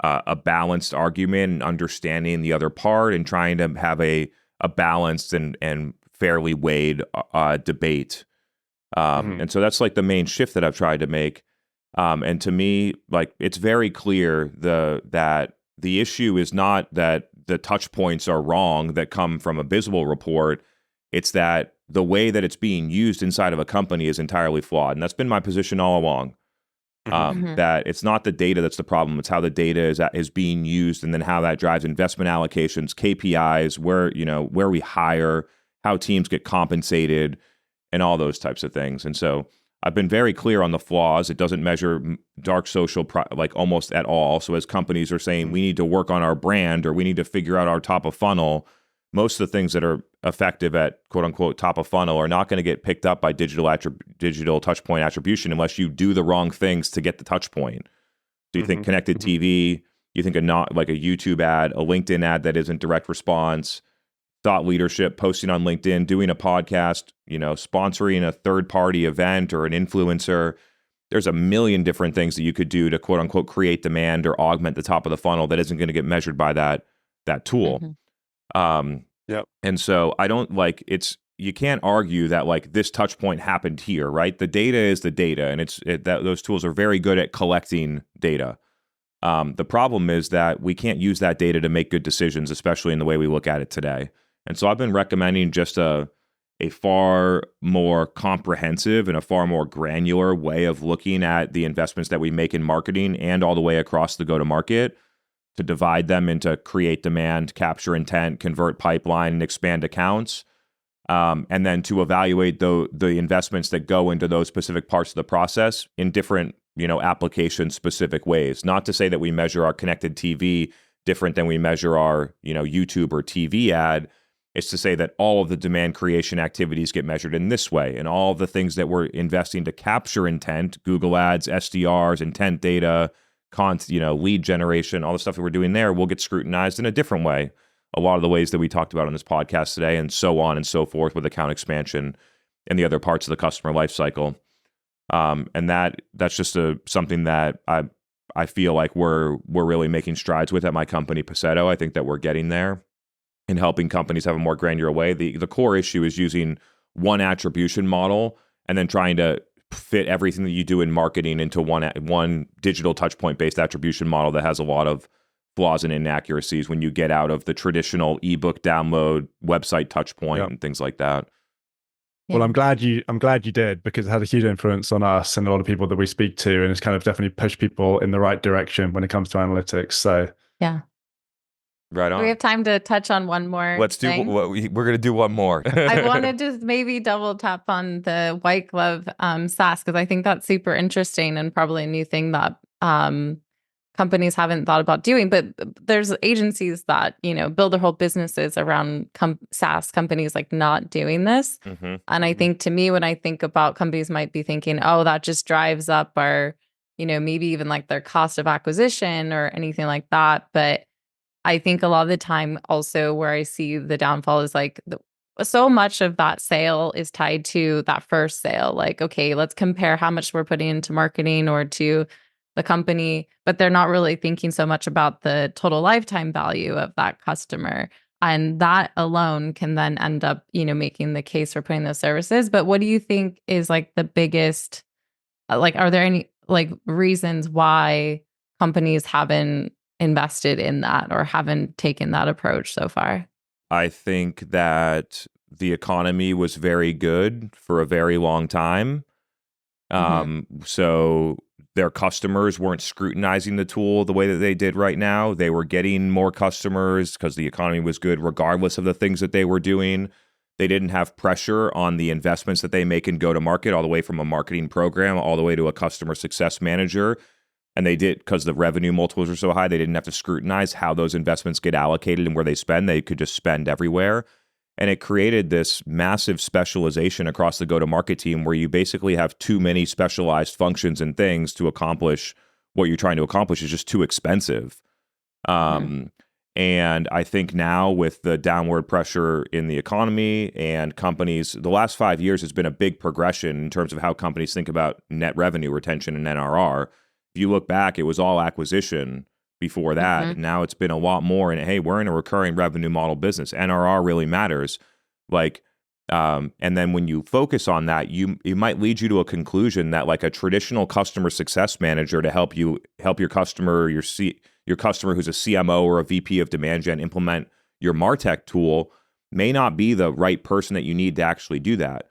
a balanced argument and understanding the other part and trying to have a balanced and fairly weighed debate. And so that's like the main shift that I've tried to make. And to me, like, it's very clear that the issue is not that the touch points are wrong that come from a visible report. It's that the way that it's being used inside of a company is entirely flawed. And that's been my position all along. That it's not the data that's the problem. It's how the data is being used, and then how that drives investment allocations, KPIs, where we hire, how teams get compensated, and all those types of things. And so I've been very clear on the flaws. It doesn't measure dark social like almost at all. So as companies are saying we need to work on our brand or we need to figure out our top of funnel, most of the things that are effective at quote unquote top of funnel are not going to get picked up by digital touch point attribution unless you do the wrong things to get the touch point. So you think connected TV, you think like a YouTube ad, a LinkedIn ad that isn't direct response, thought leadership, posting on LinkedIn, doing a podcast, sponsoring a third-party event or an influencer. There's a million different things that you could do to quote unquote create demand or augment the top of the funnel that isn't going to get measured by that tool. And so I don't you can't argue that like this touch point happened here, right? The data is the data, and those tools are very good at collecting data. The problem is that we can't use that data to make good decisions, especially in the way we look at it today. And so I've been recommending just a far more comprehensive and a far more granular way of looking at the investments that we make in marketing and all the way across the go-to-market, to divide them into create demand, capture intent, convert pipeline, and expand accounts. And then to evaluate the investments that go into those specific parts of the process in different, application-specific ways. Not to say that we measure our connected TV different than we measure our, YouTube or TV ad. It's to say that all of the demand creation activities get measured in this way, and all of the things that we're investing to capture intent, Google Ads, SDRs, intent data, lead generation, all the stuff that we're doing there will get scrutinized in a different way. A lot of the ways that we talked about on this podcast today, and so on and so forth with account expansion and the other parts of the customer lifecycle. And that's just something that I feel like we're really making strides with at my company, Paceto. I think that we're getting there in helping companies have a more granular way. The core issue is using one attribution model and then trying to fit everything that you do in marketing into one digital touchpoint based attribution model that has a lot of flaws and inaccuracies when you get out of the traditional ebook download, website touchpoint, and things like that. Well, I'm glad you did, because it had a huge influence on us and a lot of people that we speak to, and it's kind of definitely pushed people in the right direction when it comes to analytics. So yeah. Right on. Do we have time to touch on one more? Let's do. We're going to do one more. I wanted to maybe double tap on the white glove SaaS, because I think that's super interesting and probably a new thing that companies haven't thought about doing. But there's agencies that build their whole businesses around SaaS companies like not doing this. And I think, to me, when I think about companies might be thinking, oh, that just drives up our maybe even like their cost of acquisition or anything like that. But I think a lot of the time also where I see the downfall is like so much of that sale is tied to that first sale. Like, okay, let's compare how much we're putting into marketing or to the company, but they're not really thinking so much about the total lifetime value of that customer. And that alone can then end up, making the case for putting those services. But what do you think is like the biggest, are there any reasons why companies haven't invested in that or haven't taken that approach so far? I think that the economy was very good for a very long time. So their customers weren't scrutinizing the tool the way that they did right now. They were getting more customers because the economy was good, regardless of the things that they were doing. They didn't have pressure on the investments that they make in go-to-market, all the way from a marketing program all the way to a customer success manager. And they did, because the revenue multiples are so high, they didn't have to scrutinize how those investments get allocated and where they spend. They could just spend everywhere. And it created this massive specialization across the go-to-market team where you basically have too many specialized functions and things to accomplish what you're trying to accomplish is just too expensive. And I think now with the downward pressure in the economy and companies, the last 5 years has been a big progression in terms of how companies think about net revenue retention and NRR. If you look back, it was all acquisition before that. And now it's been a lot more. And hey, we're in a recurring revenue model business. NRR really matters. Like, and then when you focus on that, it might lead you to a conclusion that like a traditional customer success manager to help your customer, your customer who's a CMO or a VP of demand gen implement your MarTech tool may not be the right person that you need to actually do that.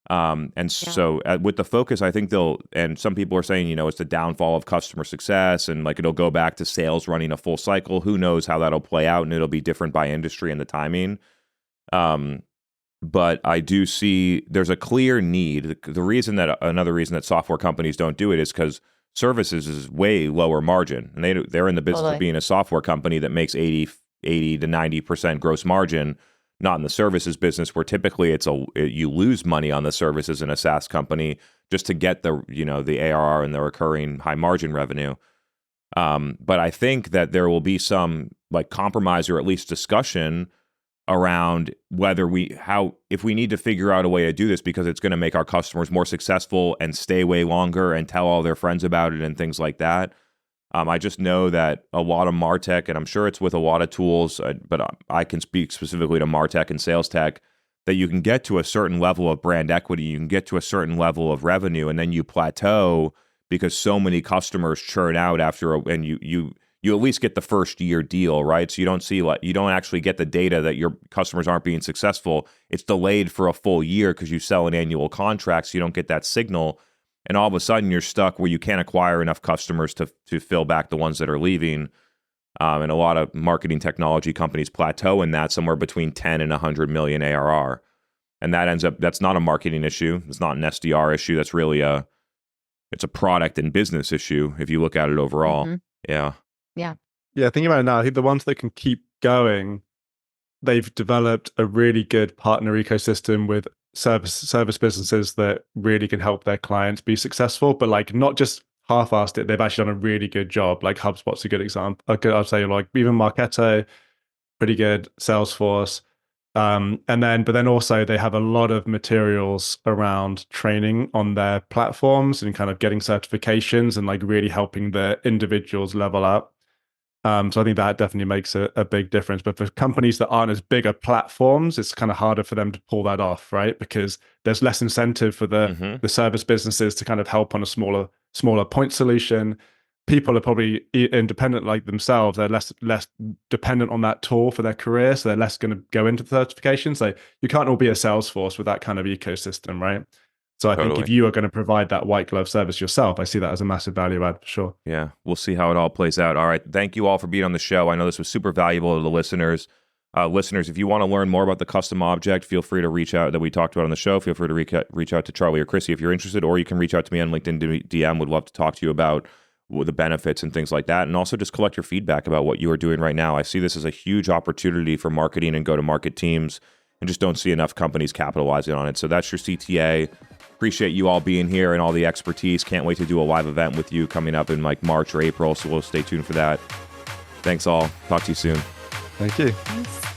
So with the focus, I think and some people are saying, it's the downfall of customer success and like it'll go back to sales running a full cycle. Who knows how that'll play out, and it'll be different by industry and the timing. But I do see there's a clear need. Another reason that software companies don't do it is because services is way lower margin, and they're in the business of being a software company that makes 80 to 90% gross margin, not in the services business where typically you lose money on the services in a SaaS company just to get the ARR and the recurring high margin revenue. But I think that there will be some like compromise or at least discussion around if we need to figure out a way to do this because it's going to make our customers more successful and stay way longer and tell all their friends about it and things like that. I just know that a lot of MarTech, and I'm sure it's with a lot of tools, but I can speak specifically to MarTech and sales tech, that you can get to a certain level of brand equity, you can get to a certain level of revenue, and then you plateau because so many customers churn out and you at least get the first year deal, right? So you don't actually get the data that your customers aren't being successful. It's delayed for a full year because you sell an annual contract, so you don't get that signal. And all of a sudden you're stuck where you can't acquire enough customers to fill back the ones that are leaving. And a lot of marketing technology companies plateau in that somewhere between 10 and 100 million ARR. And that's not a marketing issue. It's not an SDR issue. That's really it's a product and business issue if you look at it overall. Mm-hmm. Yeah. Yeah. Yeah, thinking about it now, I think the ones that can keep going, they've developed a really good partner ecosystem with service businesses that really can help their clients be successful, but like not just half-assed it. They've actually done a really good job. Like HubSpot's a good example. I'd say like even Marketo, pretty good. Salesforce, but then also they have a lot of materials around training on their platforms and kind of getting certifications and like really helping the individuals level up. So I think that definitely makes a big difference. But for companies that aren't as big as platforms, it's kind of harder for them to pull that off, right? Because there's less incentive for the service businesses to kind of help on a smaller point solution. People are probably independent like themselves. They're less dependent on that tool for their career, so they're less going to go into the certification. So you can't all be a Salesforce with that kind of ecosystem, right? So I think if you are going to provide that white glove service yourself, I see that as a massive value add for sure. Yeah, we'll see how it all plays out. All right, thank you all for being on the show. I know this was super valuable to the listeners. Listeners, if you want to learn more about the custom object, feel free to reach out that we talked about on the show. Feel free to reach out to Charlie or Crissy if you're interested, or you can reach out to me on LinkedIn DM. Would love to talk to you about the benefits and things like that, and also just collect your feedback about what you are doing right now. I see this as a huge opportunity for marketing and go-to-market teams, and just don't see enough companies capitalizing on it. So that's your CTA. Appreciate you all being here and all the expertise. Can't wait to do a live event with you coming up in like March or April, so we'll stay tuned for that. Thanks all. Talk to you soon. Thank you. Thanks.